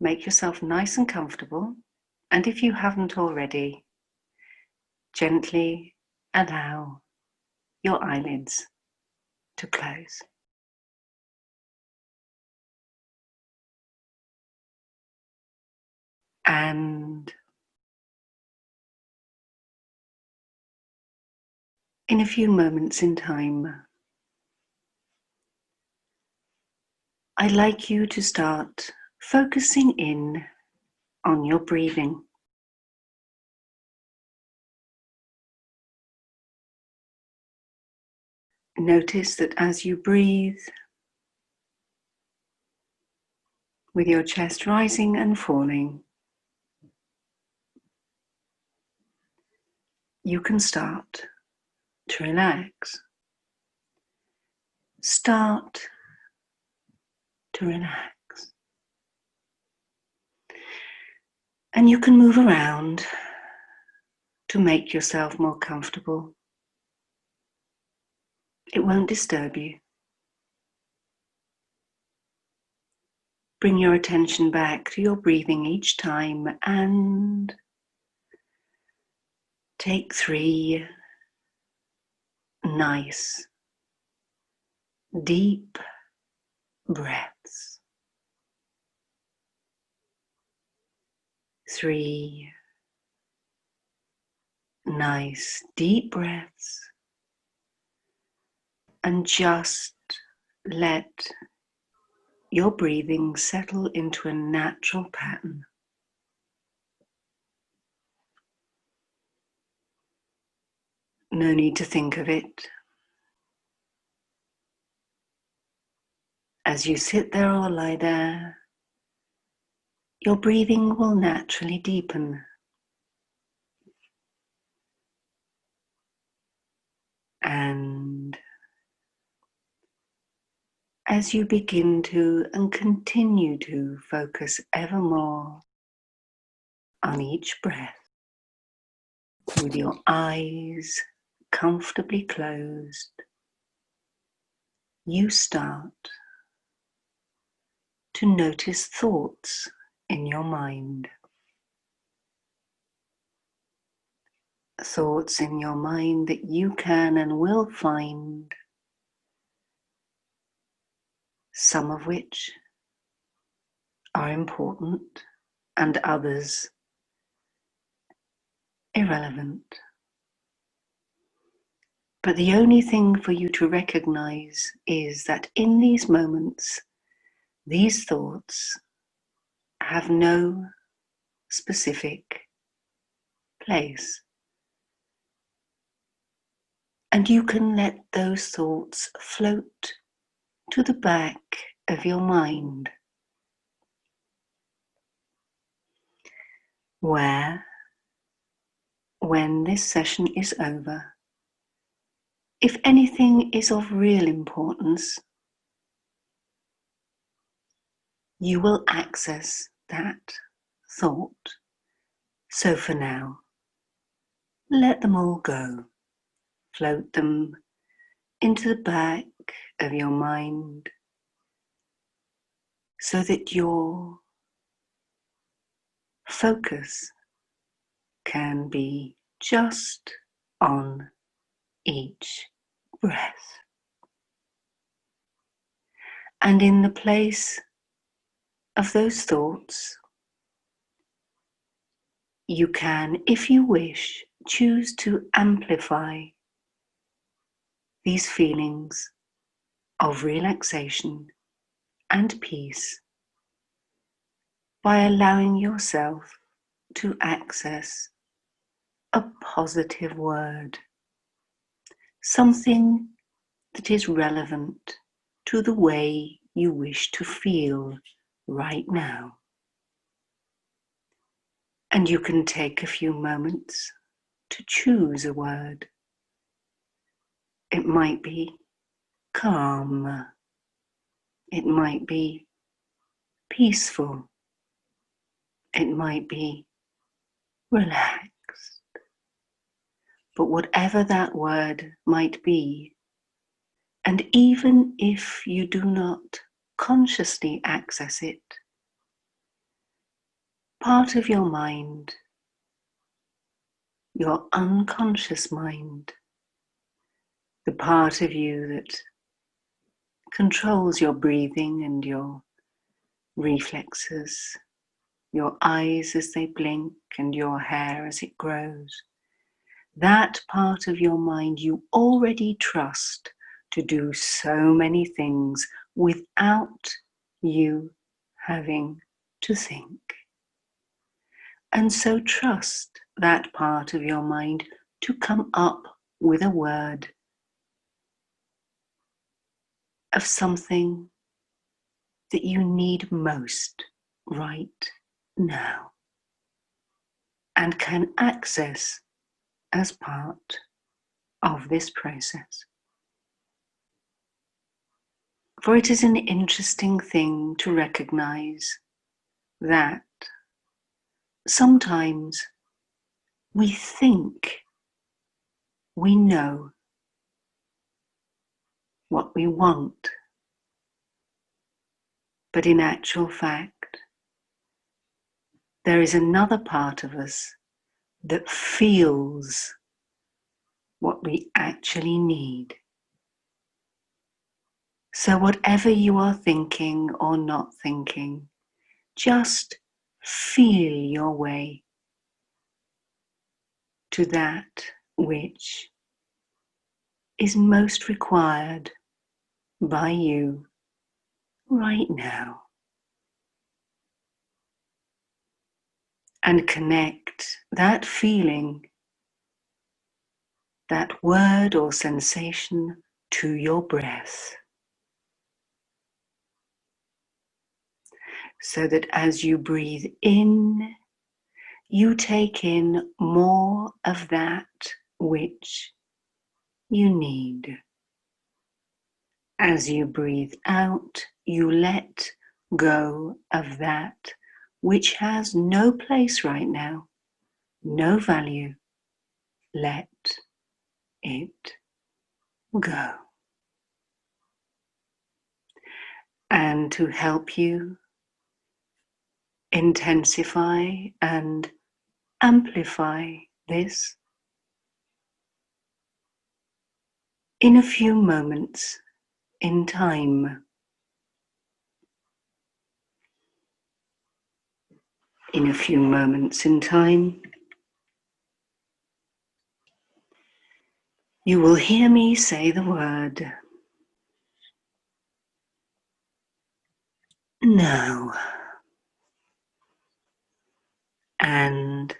Make yourself nice and comfortable, and if you haven't already, gently allow your eyelids to close. And in a few moments in time, I'd like you to start focusing in on your breathing. Notice that as you breathe, with your chest rising and falling, you can start to relax. Start to relax. And you can move around to make yourself more comfortable. It won't disturb you. Bring your attention back to your breathing each time and take 3 nice, deep breaths. 3 nice, deep breaths. And just let your breathing settle into a natural pattern. No need to think of it. As you sit there or lie there, your breathing will naturally deepen. And as you begin to and continue to focus ever more on each breath, with your eyes comfortably closed, you start to notice thoughts in your mind. Thoughts in your mind that you can and will find, some of which are important and others irrelevant. But the only thing for you to recognize is that in these moments, these thoughts have no specific place. And you can let those thoughts float to the back of your mind, where, when this session is over, if anything is of real importance, you will access that thought. So for now, let them all go. Float them into the back of your mind so that your focus can be just on each breath. And in the place of those thoughts, you can, if you wish, choose to amplify these feelings of relaxation and peace by allowing yourself to access a positive word, something that is relevant to the way you wish to feel right now. And you can take a few moments to choose a word. It might be calm. It might be peaceful. It might be relaxed. But whatever that word might be, and even if you do not consciously access it, part of your mind, your unconscious mind, the part of you that controls your breathing and your reflexes, your eyes as they blink and your hair as it grows. That part of your mind you already trust to do so many things without you having to think. And so trust that part of your mind to come up with a word of something that you need most right now and can access as part of this process. For it is an interesting thing to recognize that sometimes we think we know what we want, but in actual fact, there is another part of us that feels what we actually need. So whatever you are thinking or not thinking, just feel your way to that which is most required by you right now. And connect that feeling, that word or sensation to your breath. So that as you breathe in, you take in more of that which you need. As you breathe out, you let go of that which has no place right now, no value. Let it go. And to help you intensify and amplify this, in a few moments in time, you will hear me say the word no. And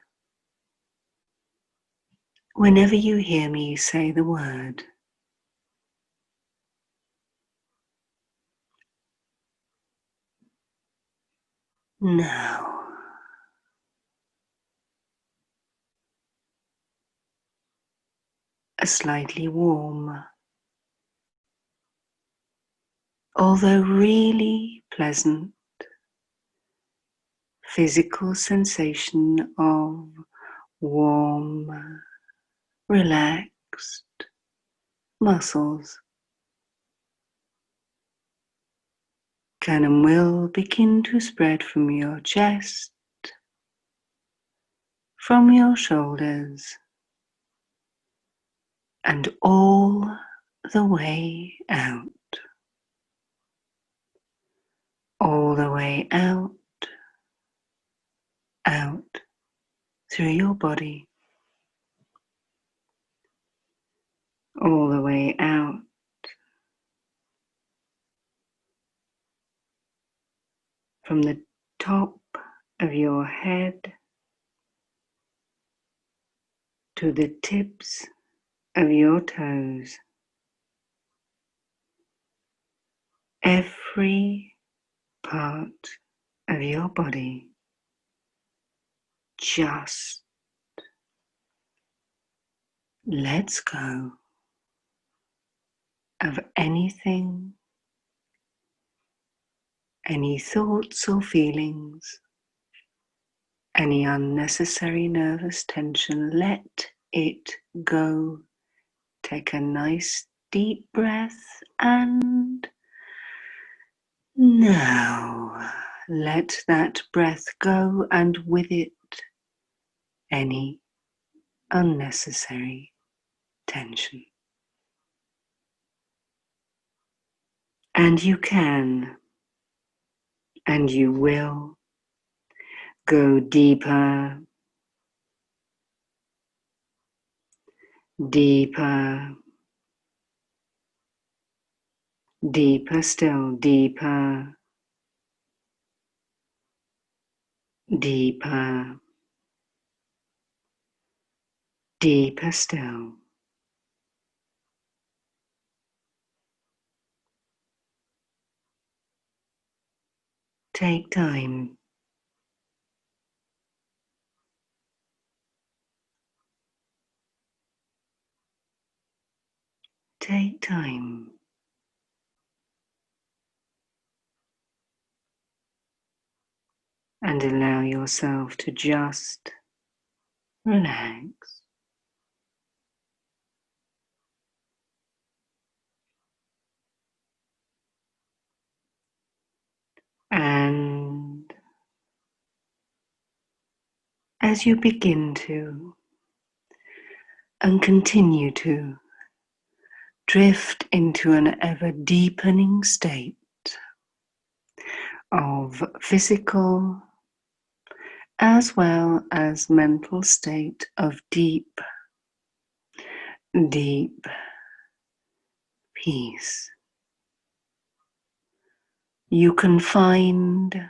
whenever you hear me say the word no, a slightly warm, although really pleasant, physical sensation of warm, relaxed muscles can and will begin to spread from your chest, from your shoulders, and all the way out. All the way out, out through your body. All the way out from the top of your head to the tips of your toes. Every part of your body just lets go of anything, any thoughts or feelings, any unnecessary nervous tension. Let it go. Take a nice deep breath and now let that breath go, and with it, any unnecessary tension. And you can, and you will, go deeper, deeper, deeper still, deeper, deeper, deeper still. Take time. Take time. And allow yourself to just relax. And as you begin to and continue to drift into an ever deepening state of physical as well as mental state of deep, deep peace, you can find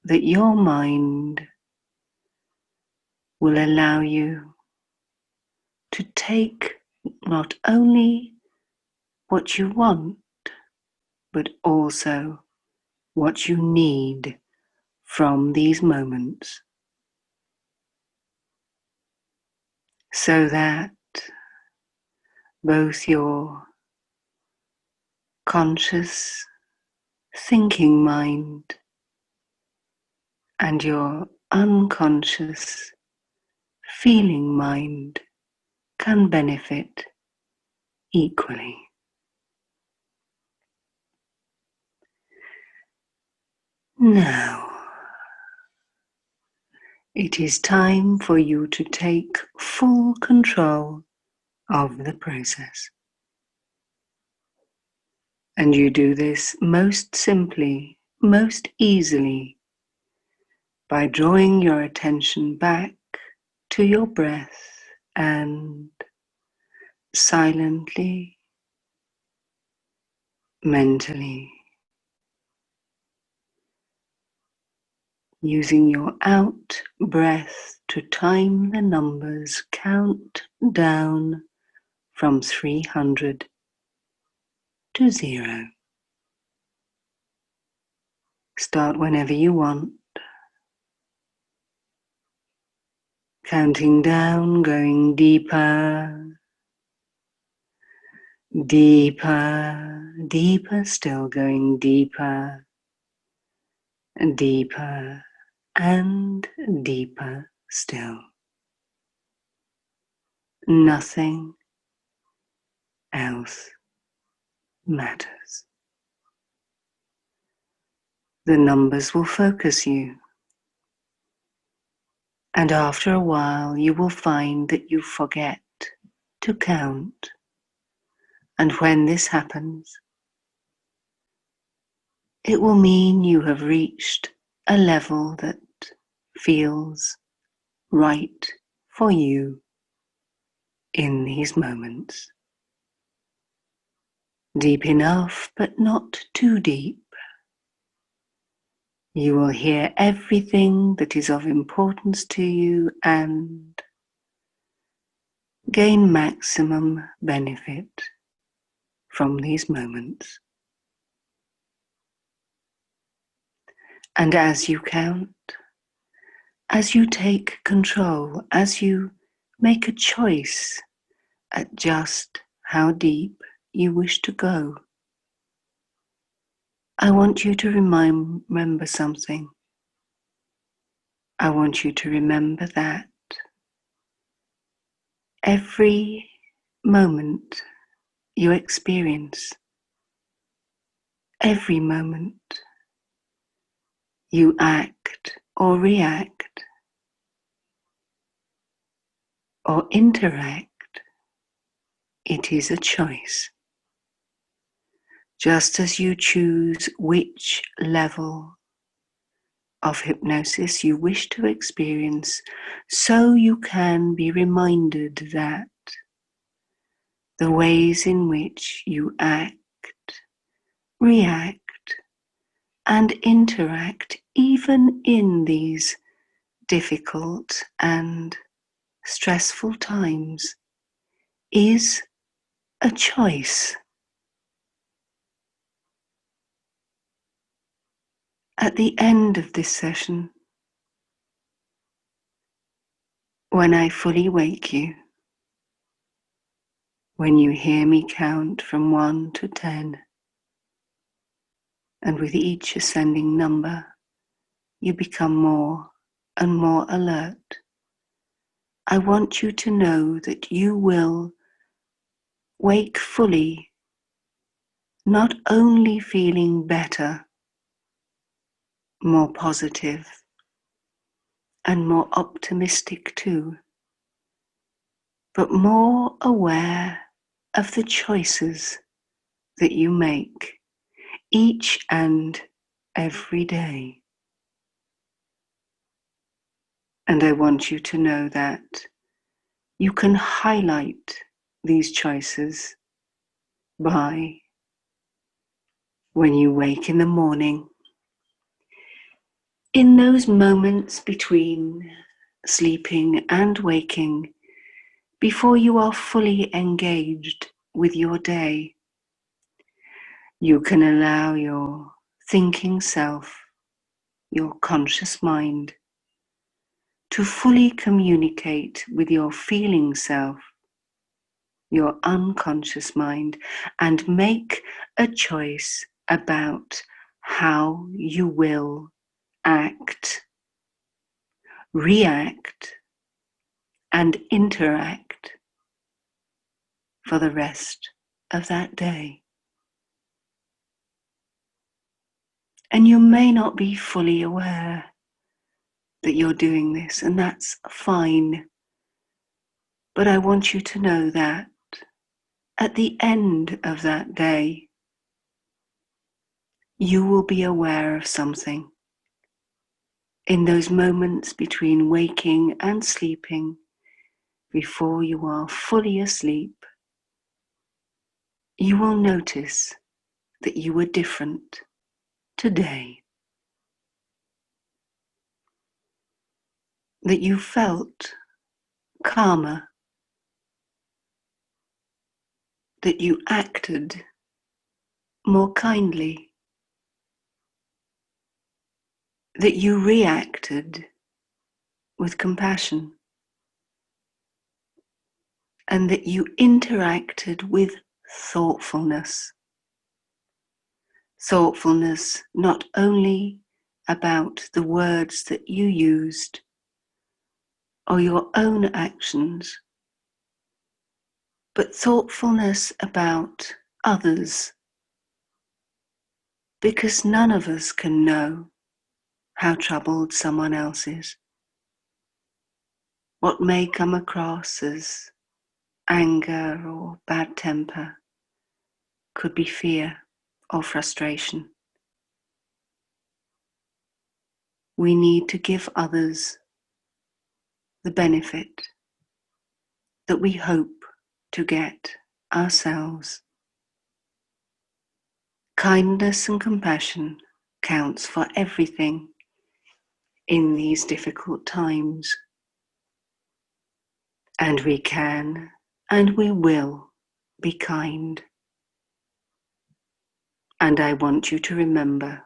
that your mind will allow you to take not only what you want, but also what you need from these moments, so that both your conscious thinking mind and your unconscious feeling mind can benefit equally. Now, it is time for you to take full control of the process. And you do this most simply, most easily, by drawing your attention back to your breath and silently, mentally, using your out breath to time the numbers, count down from 300 to 0. Start whenever you want, counting down, going deeper, deeper, deeper still, going deeper, deeper, and deeper still. Nothing else matters. The numbers will focus you, and after a while you will find that you forget to count. And when this happens, it will mean you have reached a level that feels right for you in these moments. Deep enough, but not too deep. You will hear everything that is of importance to you and gain maximum benefit from these moments. And as you count, as you take control, as you make a choice at just how deep you wish to go, I want you to remember something. I want you to remember that every moment you experience, every moment you act or react or interact, it is a choice. Just as you choose which level of hypnosis you wish to experience, so you can be reminded that the ways in which you act, react, and interact, even in these difficult and stressful times, is a choice. At the end of this session, when I fully wake you, when you hear me count from 1 to 10, and with each ascending number, you become more and more alert, I want you to know that you will wake fully, not only feeling better, more positive, and more optimistic too, but more aware of the choices that you make each and every day. And I want you to know that you can highlight these choices by, when you wake in the morning, in those moments between sleeping and waking, before you are fully engaged with your day, you can allow your thinking self, your conscious mind, to fully communicate with your feeling self, your unconscious mind, and make a choice about how you will act, react, and interact for the rest of that day. And you may not be fully aware that you're doing this, and that's fine. But I want you to know that at the end of that day, you will be aware of something. In those moments between waking and sleeping, before you are fully asleep, you will notice that you were different today, that you felt calmer, that you acted more kindly, that you reacted with compassion, and that you interacted with thoughtfulness. Thoughtfulness not only about the words that you used or your own actions, but thoughtfulness about others, because none of us can know how troubled someone else is. What may come across as anger or bad temper could be fear or frustration. We need to give others the benefit that we hope to get ourselves. Kindness and compassion counts for everything in these difficult times. And we can and we will be kind. And I want you to remember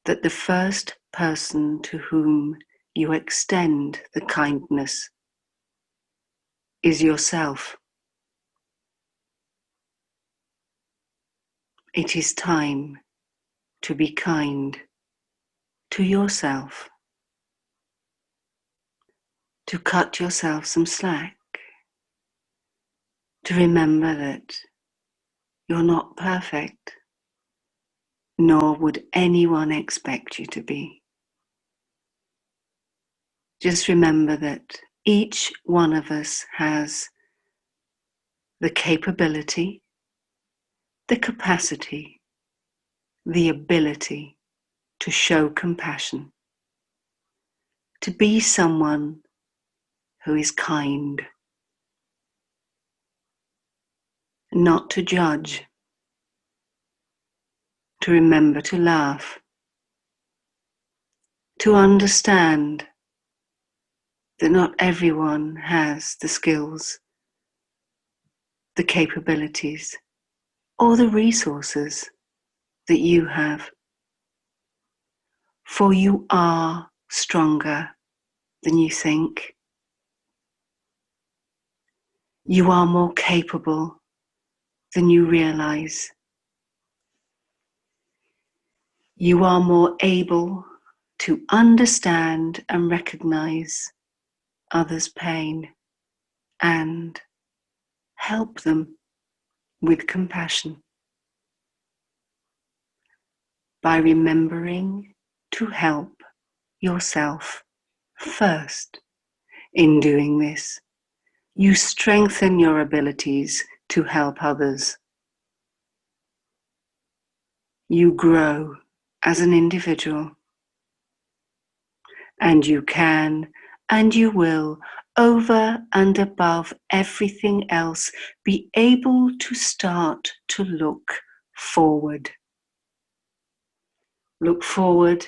that the first person to whom you extend the kindness is yourself. It is time to be kind to yourself, to cut yourself some slack, to remember that you're not perfect. nor would anyone expect you to be. Just remember that each one of us has the capability, the capacity, the ability to show compassion, to be someone who is kind, not to judge, to remember to laugh, to understand that not everyone has the skills, the capabilities, or the resources that you have. For you are stronger than you think. You are more capable than you realize. You are more able to understand and recognize others' pain and help them with compassion by remembering to help yourself first. In doing this, you strengthen your abilities to help others. You grow as an individual, and you can and you will, over and above everything else, be able to start to look forward. Look forward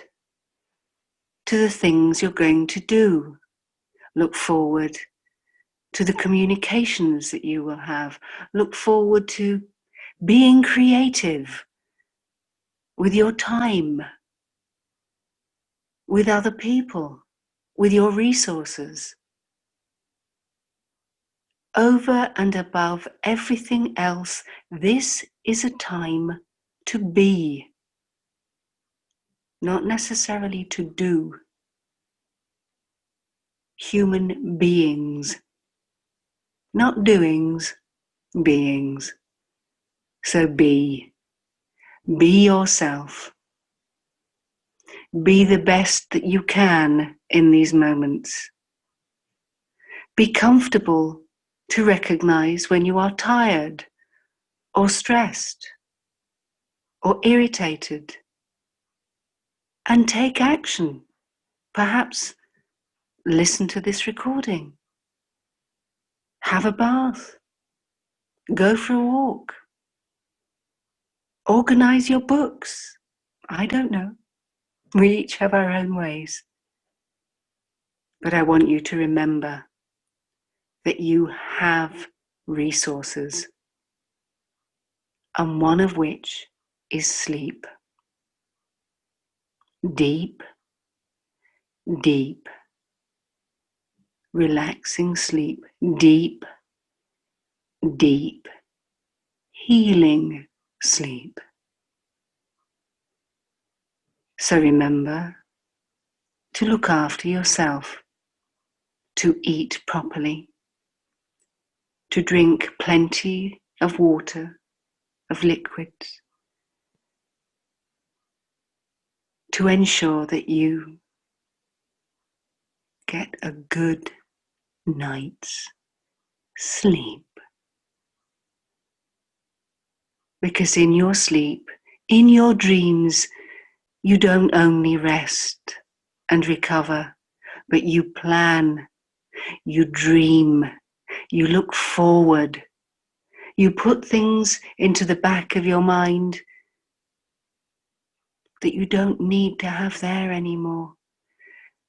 to the things you're going to do. Look forward to the communications that you will have. Look forward to being creative with your time, with other people, with your resources. Over and above everything else, this is a time to be, not necessarily to do. Human beings, not doings, beings. So be yourself. Be the best that you can in these moments. Be comfortable to recognize when you are tired or stressed or irritated, and take action. Perhaps listen to this recording, have a bath, go for a walk, organize your books. I don't know. We each have our own ways. But I want you to remember that you have resources, and one of which is sleep. Deep, deep, relaxing sleep. Deep, deep, healing sleep. So remember to look after yourself, to eat properly, to drink plenty of water, of liquids, to ensure that you get a good night's sleep. Because in your sleep, in your dreams, you don't only rest and recover, but you plan, you dream, you look forward, you put things into the back of your mind that you don't need to have there anymore.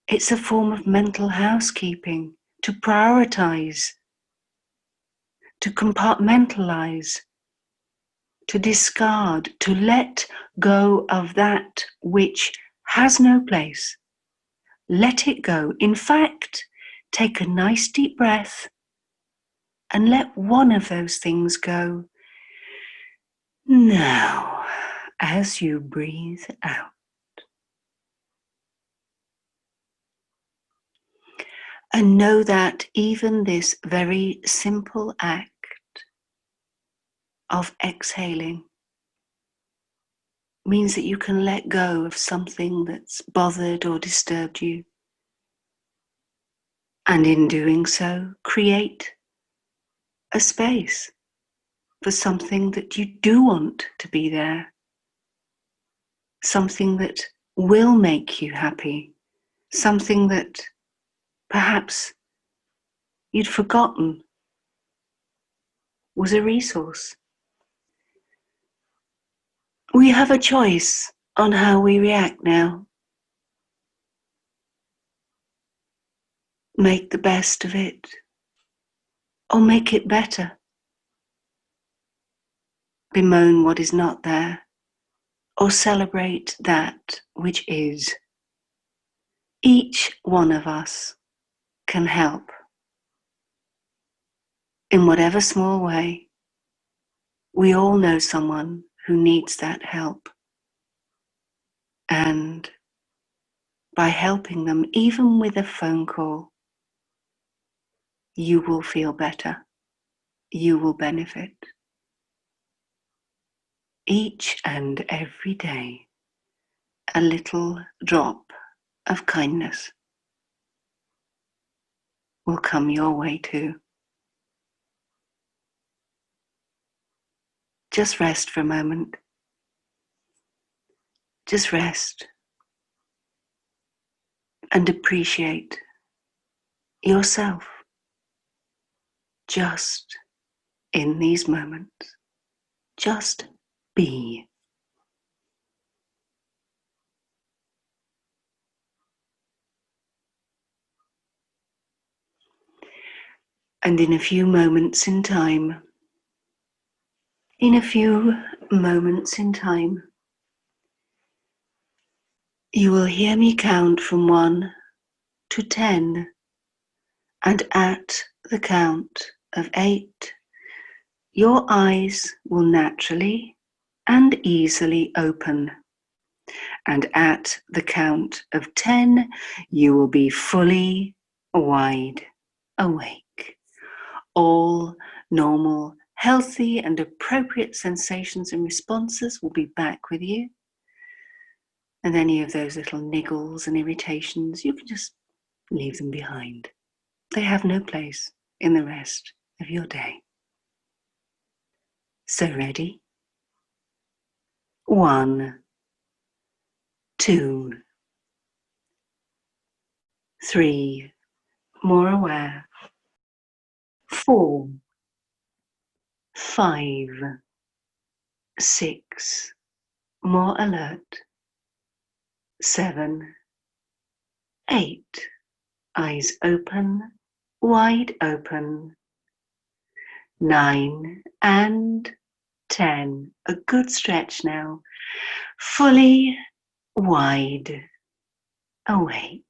It's a form of mental housekeeping, to prioritize, to compartmentalize, to discard, to let go of that which has no place. Let it go. In fact, take a nice deep breath and let one of those things go. Now, as you breathe out, and know that even this very simple act of exhaling means that you can let go of something that's bothered or disturbed you. And in doing so, create a space for something that you do want to be there. Something that will make you happy. Something that perhaps you'd forgotten was a resource. We have a choice on how we react now. Make the best of it, or make it better. Bemoan what is not there, or celebrate that which is. Each one of us can help in whatever small way. We all know someone who needs that help. And by helping them, even with a phone call, you will feel better. You will benefit. Each and every day, a little drop of kindness will come your way too. Just rest for a moment. Just rest and appreciate yourself just in these moments. Just be. And in a few moments in time, you will hear me count from 1 to 10, and at the count of 8, your eyes will naturally and easily open. And at the count of 10, you will be fully wide awake. All normal, healthy, and appropriate sensations and responses will be back with you. And any of those little niggles and irritations, you can just leave them behind. They have no place in the rest of your day. So ready? 1, 2, 3, more aware. 4, 5, 6, more alert. 7, 8, eyes open, wide open. 9 and 10, a good stretch now, fully wide awake.